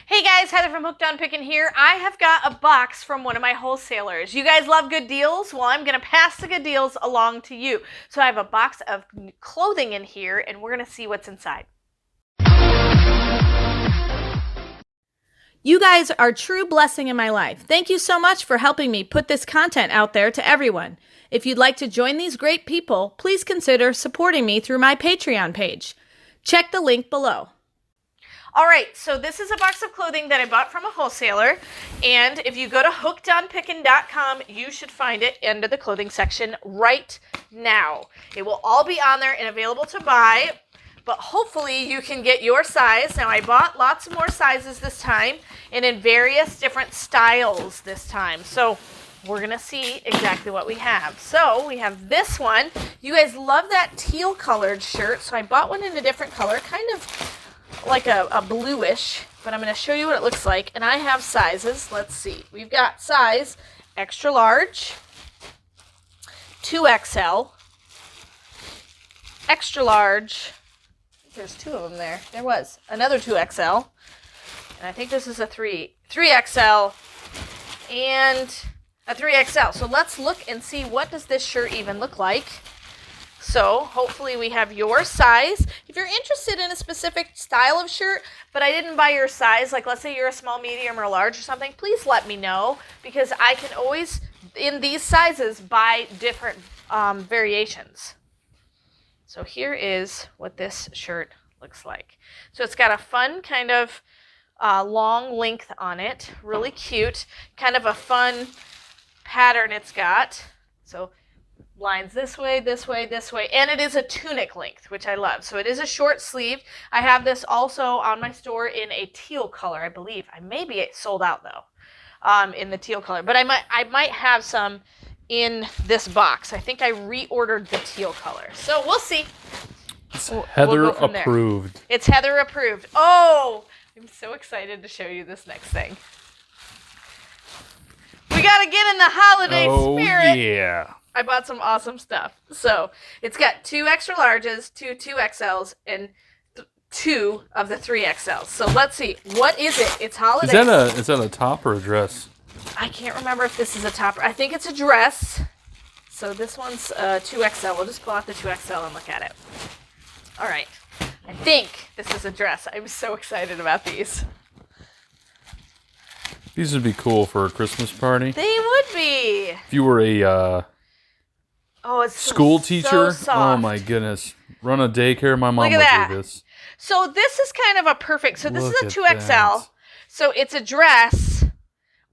Hey guys, Heather from Hooked on Pickin here. I have got a box from one of my wholesalers. You guys love good deals? Well, I'm going to pass the good deals along to you. So I have a box of clothing in here, and we're going to see what's inside. You guys are a true blessing in my life. Thank you so much for helping me put this content out there to everyone. If you'd like to join these great people, please consider supporting me through my Patreon page. Check the link below. All right, so this is a box of clothing that I bought from a wholesaler, and if you go to hookedonpickin.com, you should find it under the clothing section right now. It will all be on there and available to buy, but hopefully you can get your size. Now, I bought lots more sizes this time and in various different styles this time, so we're going to see exactly what we have. So we have this one. You guys love that teal colored shirt, so I bought one in a different color, kind of like a bluish, but I'm going to show you what it looks like. And I have sizes. Let's see. We've got size extra large, 2XL, extra large. There's two of them there. There was another 2XL. And I think this is a 3XL and a 3XL. So let's look and see, what does this shirt even look like? So hopefully we have your size. If you're interested in a specific style of shirt, but I didn't buy your size, like let's say you're a small, medium, or large or something, please let me know, because I can always, in these sizes, buy different variations. So here is what this shirt looks like. So it's got a fun kind of long length on it, really cute, kind of a fun pattern it's got. So lines this way, this way, this way, and it is a tunic length, which I love. So it is a short sleeve. I have this also on my store in a teal color, I believe. I may be sold out though, in the teal color, but I might have some in this box. I think I reordered the teal color, so we'll see. It's Heather approved. It's Heather approved. Oh, I'm so excited to show you this next thing. We gotta get in the holiday spirit. Oh yeah. I bought some awesome stuff. So it's got 2 extra larges, 2 2XLs, and 2 of the 3XLs. So let's see. What is it? It's holiday. Is that a top or a dress? I can't remember if this is a top. I think it's a dress. So this one's 2XL. We'll just pull out the 2XL and look at it. All right. I think this is a dress. I'm so excited about these. These would be cool for a Christmas party. They would be. If you were a it's school teacher, so soft. oh my goodness. Run a daycare, my mom would do this. So this is kind of a perfect, so this Look is a at 2XL. that. So it's a dress,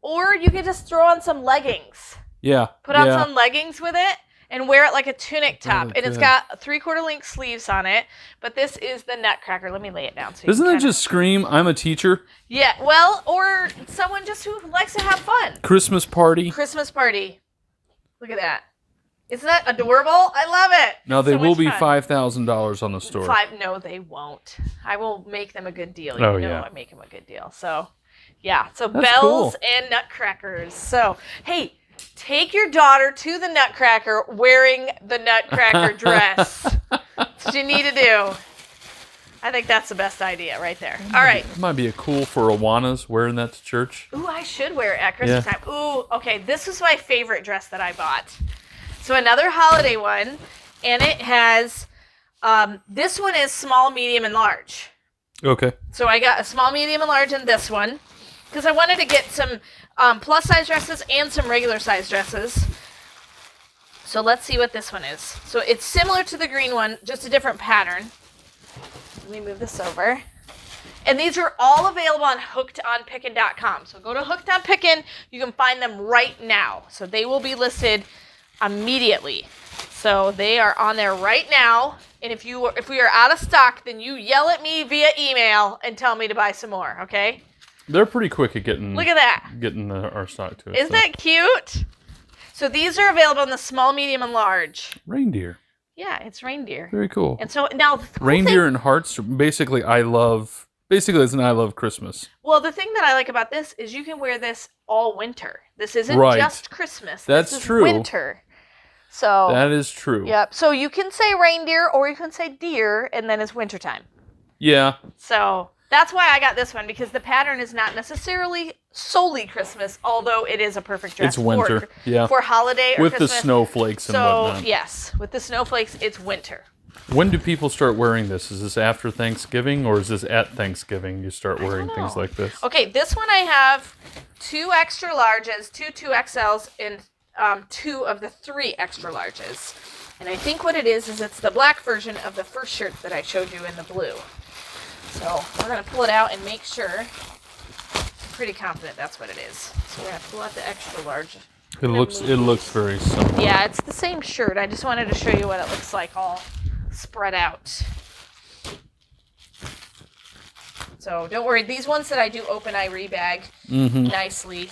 or you could just throw on some leggings. Yeah. Put on some leggings with it and wear it like a tunic top. And it's got 3/4 length sleeves on it, but this is the Nutcracker. Let me lay it down. So doesn't that just scream, I'm a teacher? Yeah, well, or someone just who likes to have fun. Christmas party. Christmas party. Look at that. Isn't that adorable? I love it. Now, they will be $5,000 on the store. No, they won't. I will make them a good deal. Oh, you know yeah. I make them a good deal. So, yeah. So, That's bells cool. and nutcrackers. So, hey, take your daughter to the Nutcracker wearing the Nutcracker dress. That's what you need to do. I think that's the best idea right there. All right. It might be a cool for Awanas wearing that to church. Ooh, I should wear it at Christmas time. Ooh, okay. This is my favorite dress that I bought. So another holiday one, and it has, this one is small, medium, and large. Okay. So I got a small, medium, and large in this one, because I wanted to get some plus size dresses and some regular size dresses. So let's see what this one is. So it's similar to the green one, just a different pattern. Let me move this over. And these are all available on hookedonpickin.com. So go to Hooked on Pickin. You can find them right now. So they will be listed immediately. So they are on there right now. And if we are out of stock, then you yell at me via email and tell me to buy some more, okay? They're pretty quick at getting. Look at that. Getting our stock to it. Isn't that cute? So these are available in the small, medium, and large. Reindeer. Yeah, it's reindeer. Very cool. And so now the cool Reindeer and hearts. Basically, it's an I love Christmas. Well, the thing that I like about this is you can wear this all winter. This isn't just Christmas. That's this is true. Winter. So that is true. Yep. So you can say reindeer or you can say deer, and then it's wintertime. Yeah. So that's why I got this one, because the pattern is not necessarily solely Christmas, although it is a perfect dress. It's winter, for holiday or with Christmas. the snowflakes and whatnot. So yes, with the snowflakes, it's winter. When do people start wearing this? Is this after Thanksgiving or is this at Thanksgiving you start wearing things like this? Okay, this one I have 2 extra larges, 2 2XLs, and 2 of the 3 extra larges. And I think what it is it's the black version of the first shirt that I showed you in the blue. So we're going to pull it out and make sure. I'm pretty confident that's what it is. So we're going to pull out the extra large. It looks very similar. Yeah, it's the same shirt. I just wanted to show you what it looks like all spread out. So don't worry. These ones that I do open, I rebag nicely.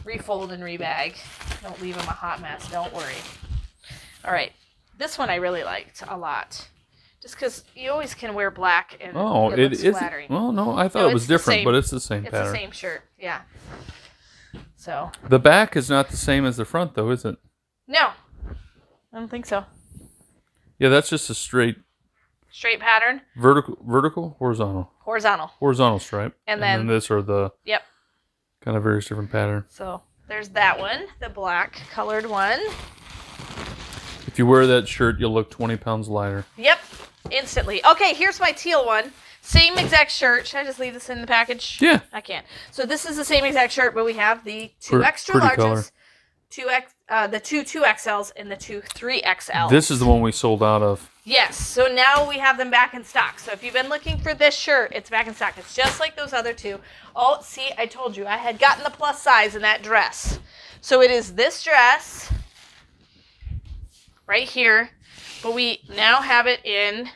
Refold and rebag. Don't leave them a hot mess. Don't worry. All right. This one I really liked a lot. Just because you always can wear black and it looks flattering. Well, no, I thought it was different, but it's the same pattern. It's the same shirt, yeah. So the back is not the same as the front, though, is it? No, I don't think so. Yeah, that's just a straight pattern. Vertical, horizontal stripe, and then this are the kind of various different pattern. So there's that one, the black colored one. If you wear that shirt, you'll look 20 pounds lighter. Yep, instantly. Okay, here's my teal one. Same exact shirt. Should I just leave this in the package? Yeah. I can. So this is the same exact shirt, but we have the 2 extra larges, color. the 2 2XLs, and the 2 3XLs. This is the one we sold out of. Yes. So now we have them back in stock. So if you've been looking for this shirt, it's back in stock. It's just like those other 2. Oh, see, I told you. I had gotten the plus size in that dress. So it is this dress right here, but we now have it in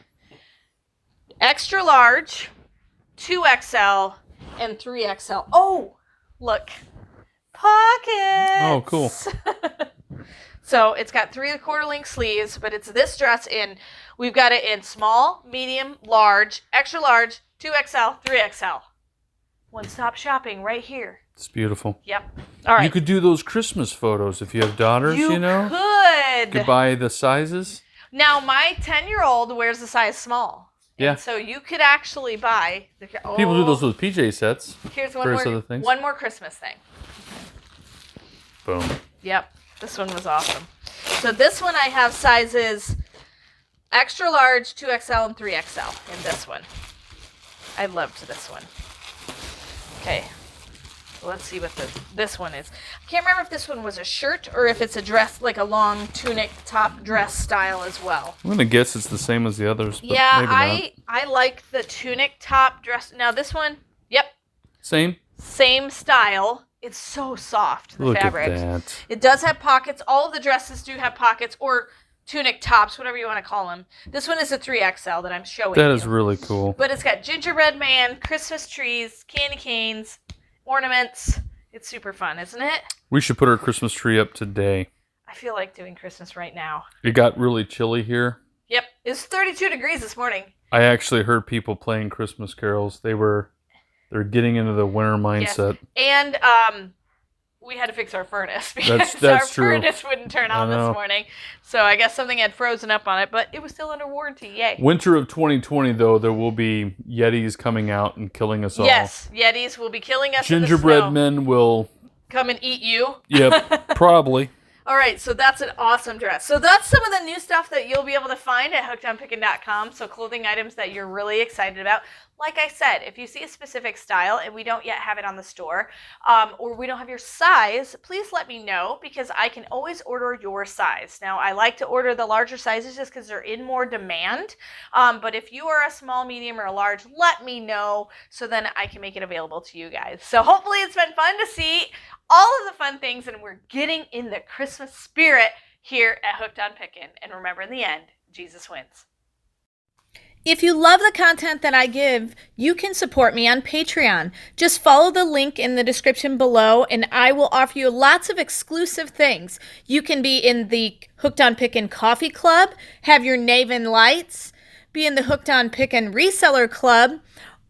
extra large, 2XL, and 3XL. Oh, look. Pockets. Oh, cool. So it's got 3/4 length sleeves, but it's this dress in. We've got it in small, medium, large, extra large, 2XL, 3XL. One-stop shopping right here. It's beautiful. Yep. All right. You could do those Christmas photos if you have daughters, you know? You could buy the sizes. Now, my 10-year-old wears a size small. Yeah. And so you could actually buy... People do those with PJ sets. Here's one more Christmas thing. Boom. Yep. This one was awesome. So this one I have sizes extra large, 2XL, and 3XL in this one. I loved this one. Okay. Let's see what this one is. I can't remember if this one was a shirt or if it's a dress, like a long tunic top dress style as well. I'm going to guess it's the same as the others, but yeah, maybe not. I like the tunic top dress. Now this one, yep. Same style. It's so soft, the fabric. Look at that. It does have pockets. All of the dresses do have pockets or tunic tops, whatever you want to call them. This one is a 3XL that I'm showing you. That is really cool. But it's got gingerbread man, Christmas trees, candy canes, ornaments. It's super fun, isn't it? We should put our Christmas tree up today. I feel like doing Christmas right now. It got really chilly here. Yep. It's 32 degrees this morning. I actually heard people playing Christmas carols. They're getting into the winter mindset. Yes. And we had to fix our furnace because that's our true. furnace wouldn't turn on this morning. So I guess something had frozen up on it, but it was still under warranty. Yay. Winter of 2020, though, there will be Yetis coming out and killing us all. Yes, Yetis will be killing us. Gingerbread men will come and eat you. Yep, probably. All right, so that's an awesome dress. So that's some of the new stuff that you'll be able to find at hookedonpickin.com. So clothing items that you're really excited about. Like I said, if you see a specific style and we don't yet have it on the store, or we don't have your size, please let me know because I can always order your size. Now, I like to order the larger sizes just because they're in more demand. But if you are a small, medium, or a large, let me know so then I can make it available to you guys. So hopefully it's been fun to see all of the fun things and we're getting in the Christmas spirit here at Hooked on Pickin'. And remember, in the end, Jesus wins. If you love the content that I give, you can support me on Patreon. Just follow the link in the description below and I will offer you lots of exclusive things. You can be in the Hooked on Pickin' Coffee Club, have your Naven Lights, be in the Hooked on Pickin' Reseller Club,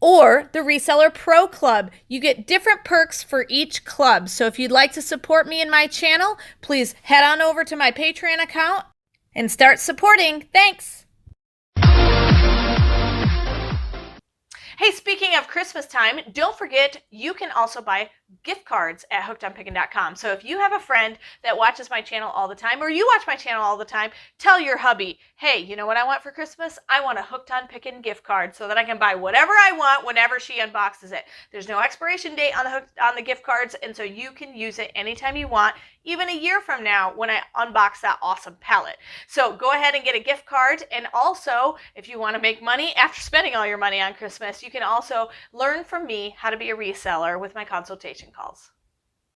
or the Reseller Pro Club. You get different perks for each club. So if you'd like to support me in my channel, please head on over to my Patreon account and start supporting. Thanks. Hey, speaking of Christmas time, don't forget you can also buy gift cards at hookedonpickin.com. So if you have a friend that watches my channel all the time, or you watch my channel all the time, tell your hubby, hey, you know what I want for Christmas? I want a Hooked on Pickin gift card so that I can buy whatever I want whenever she unboxes it. There's no expiration date on the gift cards, and so you can use it anytime you want, even a year from now when I unbox that awesome pallet. So go ahead and get a gift card, and also if you want to make money after spending all your money on Christmas, you can also learn from me how to be a reseller with my consultation calls.